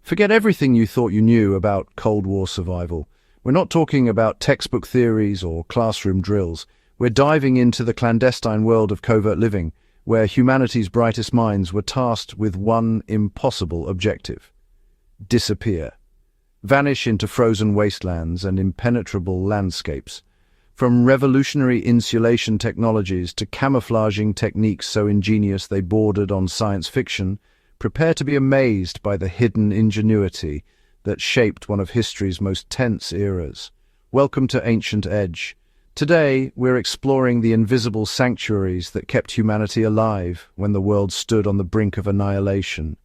Forget everything you thought you knew about Cold War survival. We're not talking about textbook theories or classroom drills. We're diving into the clandestine world of covert living, where humanity's brightest minds were tasked with one impossible objective: disappear. Vanish into frozen wastelands and impenetrable landscapes. From revolutionary insulation technologies to camouflaging techniques so ingenious they bordered on science fiction, prepare to be amazed by the hidden ingenuity that shaped one of history's most tense eras. Welcome to Ancient Edge. Today, we're exploring the invisible sanctuaries that kept humanity alive when the world stood on the brink of annihilation.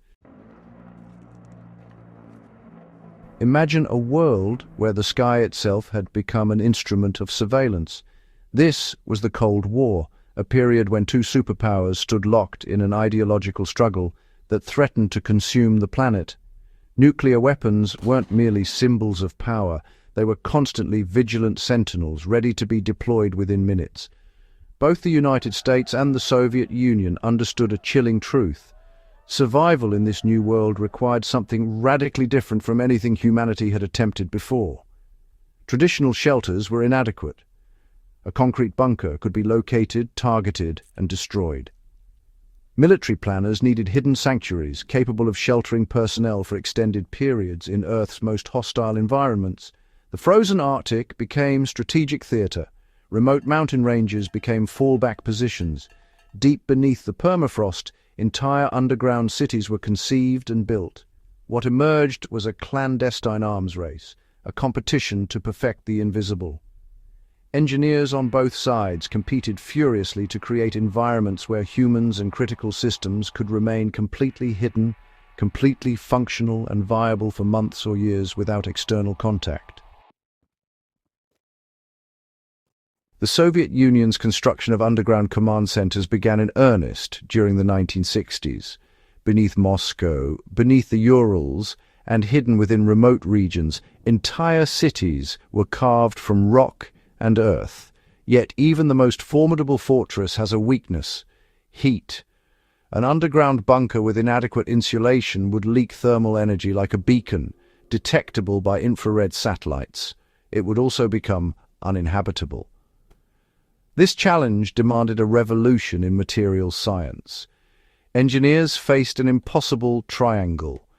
Imagine a world where the sky itself had become an instrument of surveillance. This was the Cold War, a period when two superpowers stood locked in an ideological struggle that threatened to consume the planet. Nuclear weapons weren't merely symbols of power, they were constantly vigilant sentinels ready to be deployed within minutes. Both the United States and the Soviet Union understood a chilling truth. Survival in this new world required something radically different from anything humanity had attempted before. Traditional shelters were inadequate. A concrete bunker could be located, targeted, and destroyed. Military planners needed hidden sanctuaries capable of sheltering personnel for extended periods in Earth's most hostile environments. The frozen Arctic became strategic theater. Remote mountain ranges became fallback positions. Deep beneath the permafrost, entire underground cities were conceived and built. What emerged was a clandestine arms race, a competition to perfect the invisible. Engineers on both sides competed furiously to create environments where humans and critical systems could remain completely hidden, completely functional and viable for months or years without external contact. The Soviet Union's construction of underground command centers began in earnest during the 1960s. Beneath Moscow, beneath the Urals, and hidden within remote regions, entire cities were carved from rock and earth. Yet even the most formidable fortress has a weakness: heat. An underground bunker with inadequate insulation would leak thermal energy like a beacon, detectable by infrared satellites. It would also become uninhabitable. This challenge demanded a revolution in materials science. Engineers faced an impossible triangle.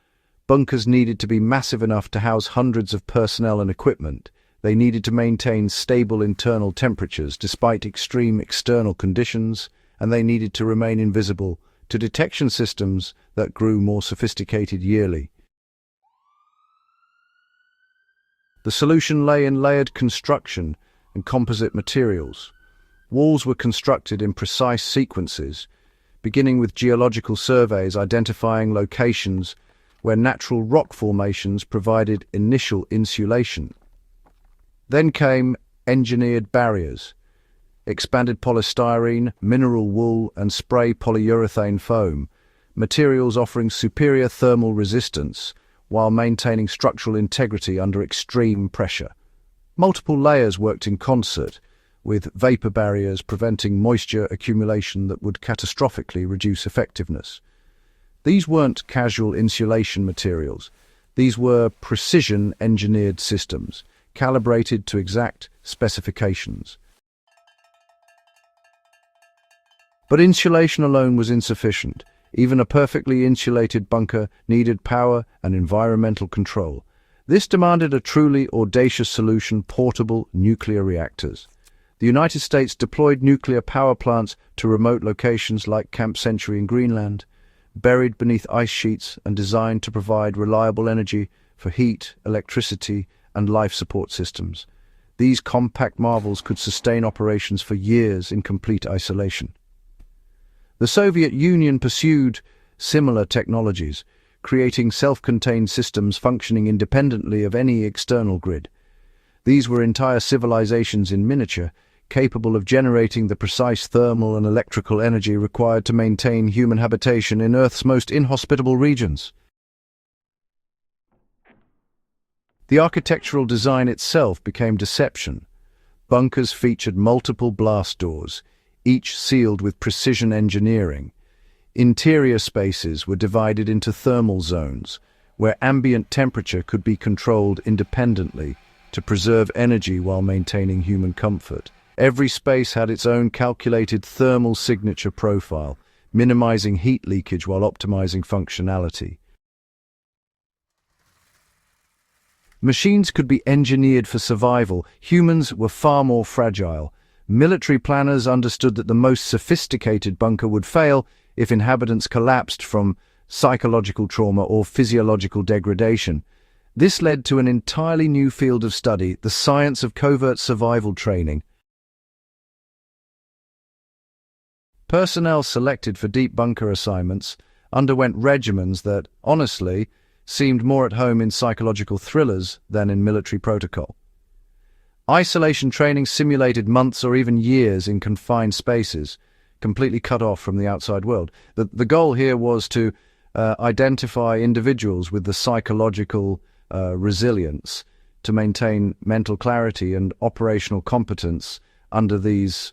Bunkers needed to be massive enough to house hundreds of personnel and equipment. They needed to maintain stable internal temperatures despite extreme external conditions, and they needed to remain invisible to detection systems that grew more sophisticated yearly. The solution lay in layered construction and composite materials. Walls were constructed in precise sequences, beginning with geological surveys identifying locations where natural rock formations provided initial insulation. Then came engineered barriers: expanded polystyrene, mineral wool, and spray polyurethane foam, materials offering superior thermal resistance while maintaining structural integrity under extreme pressure. Multiple layers worked in concert, with vapor barriers preventing moisture accumulation that would catastrophically reduce effectiveness. These weren't casual insulation materials. These were precision-engineered systems, calibrated to exact specifications. But insulation alone was insufficient. Even a perfectly insulated bunker needed power and environmental control. This demanded a truly audacious solution: portable nuclear reactors. The United States deployed nuclear power plants to remote locations like Camp Century in Greenland, buried beneath ice sheets and designed to provide reliable energy for heat, electricity, and life support systems. These compact marvels could sustain operations for years in complete isolation. The Soviet Union pursued similar technologies, creating self-contained systems functioning independently of any external grid. These were entire civilizations in miniature, capable of generating the precise thermal and electrical energy required to maintain human habitation in Earth's most inhospitable regions. The architectural design itself became deception. Bunkers featured multiple blast doors, each sealed with precision engineering. Interior spaces were divided into thermal zones, where ambient temperature could be controlled independently to preserve energy while maintaining human comfort. Every space had its own calculated thermal signature profile, minimizing heat leakage while optimizing functionality. Machines could be engineered for survival. Humans were far more fragile. Military planners understood that the most sophisticated bunker would fail if inhabitants collapsed from psychological trauma or physiological degradation. This led to an entirely new field of study, the science of covert survival training. Personnel selected for deep bunker assignments underwent regimens that, honestly, seemed more at home in psychological thrillers than in military protocol. Isolation training simulated months or even years in confined spaces, completely cut off from the outside world. The goal here was to identify individuals with the psychological resilience to maintain mental clarity and operational competence under these,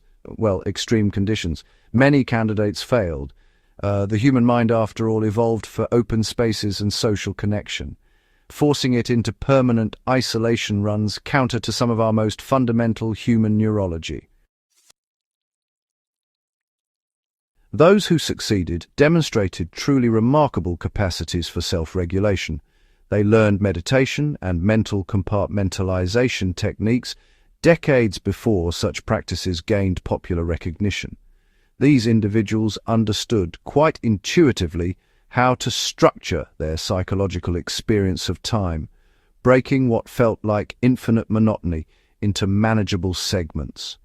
extreme conditions. Many candidates failed. The human mind, after all, evolved for open spaces and social connection. Forcing it into permanent isolation runs counter to some of our most fundamental human neurology. Those who succeeded demonstrated truly remarkable capacities for self-regulation. They learned meditation and mental compartmentalization techniques decades before such practices gained popular recognition. These individuals understood quite intuitively how to structure their psychological experience of time, breaking what felt like infinite monotony into manageable segments.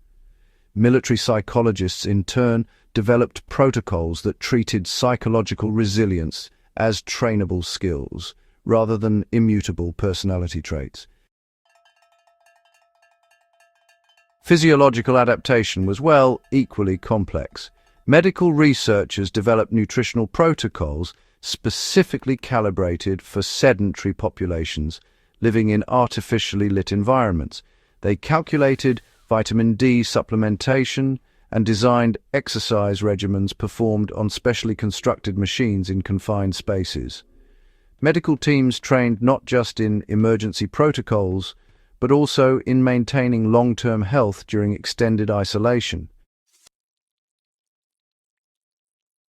Military psychologists, in turn, developed protocols that treated psychological resilience as trainable skills, rather than immutable personality traits. Physiological adaptation was, equally complex. Medical researchers developed nutritional protocols specifically calibrated for sedentary populations living in artificially lit environments. They calculated vitamin D supplementation and designed exercise regimens performed on specially constructed machines in confined spaces. Medical teams trained not just in emergency protocols, but also in maintaining long-term health during extended isolation.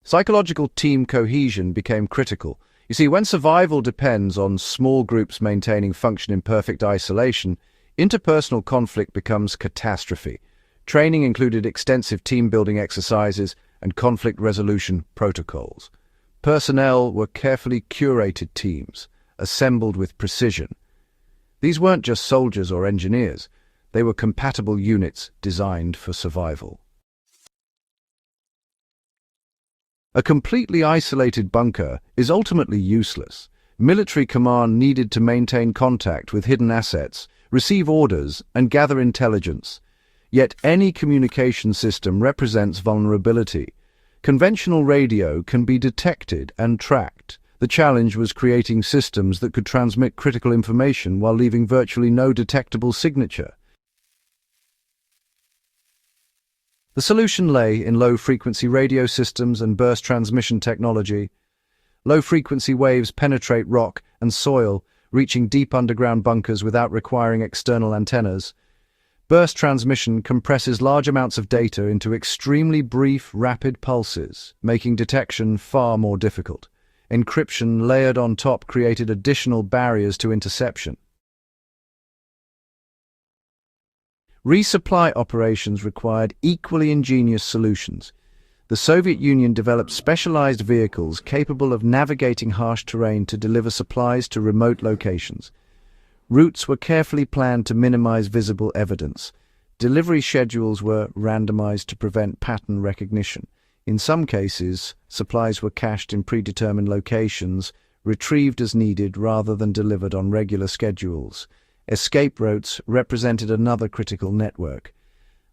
Psychological team cohesion became critical. You see, when survival depends on small groups maintaining function in perfect isolation, interpersonal conflict becomes catastrophe. Training included extensive team-building exercises and conflict resolution protocols. Personnel were carefully curated teams, assembled with precision. These weren't just soldiers or engineers. They were compatible units designed for survival. A completely isolated bunker is ultimately useless. Military command needed to maintain contact with hidden assets, receive orders, and gather intelligence. Yet any communication system represents vulnerability. Conventional radio can be detected and tracked. The challenge was creating systems that could transmit critical information while leaving virtually no detectable signature. The solution lay in low-frequency radio systems and burst transmission technology. Low-frequency waves penetrate rock and soil, reaching deep underground bunkers without requiring external antennas. Burst transmission compresses large amounts of data into extremely brief, rapid pulses, making detection far more difficult. Encryption layered on top created additional barriers to interception. Resupply operations required equally ingenious solutions. The Soviet Union developed specialized vehicles capable of navigating harsh terrain to deliver supplies to remote locations. Routes were carefully planned to minimize visible evidence. Delivery schedules were randomized to prevent pattern recognition. In some cases, supplies were cached in predetermined locations, retrieved as needed rather than delivered on regular schedules. Escape routes represented another critical network.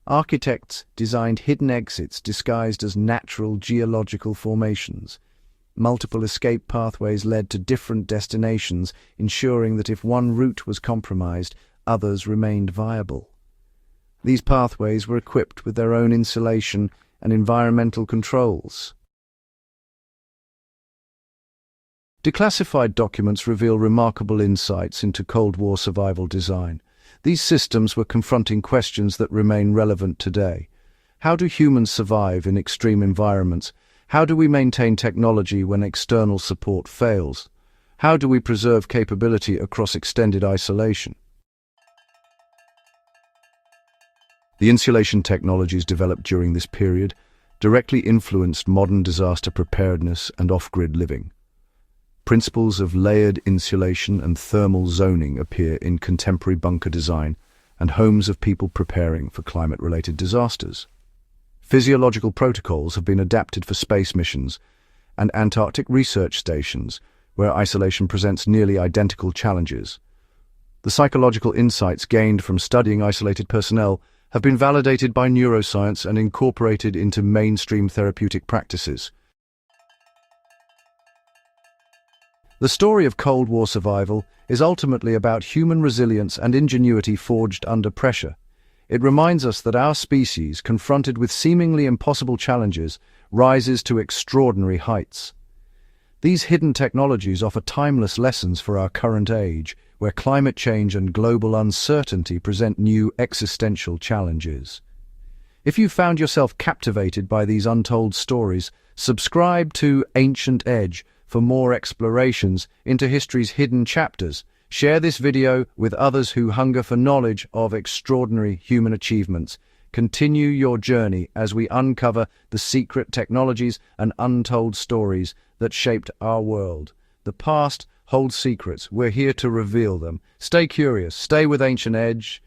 Architects designed hidden exits disguised as natural geological formations. Multiple escape pathways led to different destinations, ensuring that if one route was compromised, others remained viable. These pathways were equipped with their own insulation and environmental controls. Declassified documents reveal remarkable insights into Cold War survival design. These systems were confronting questions that remain relevant today. How do humans survive in extreme environments? How do we maintain technology when external support fails? How do we preserve capability across extended isolation? The insulation technologies developed during this period directly influenced modern disaster preparedness and off-grid living. Principles of layered insulation and thermal zoning appear in contemporary bunker design and homes of people preparing for climate-related disasters. Physiological protocols have been adapted for space missions and Antarctic research stations, where isolation presents nearly identical challenges. The psychological insights gained from studying isolated personnel have been validated by neuroscience and incorporated into mainstream therapeutic practices. The story of Cold War survival is ultimately about human resilience and ingenuity forged under pressure. It reminds us that our species, confronted with seemingly impossible challenges, rises to extraordinary heights. These hidden technologies offer timeless lessons for our current age, where climate change and global uncertainty present new existential challenges. If you found yourself captivated by these untold stories, subscribe to Ancient Edge for more explorations into history's hidden chapters. Share this video with others who hunger for knowledge of extraordinary human achievements. Continue your journey as we uncover the secret technologies and untold stories that shaped our world. The past holds secrets. We're here to reveal them. Stay curious, stay with Ancient Edge,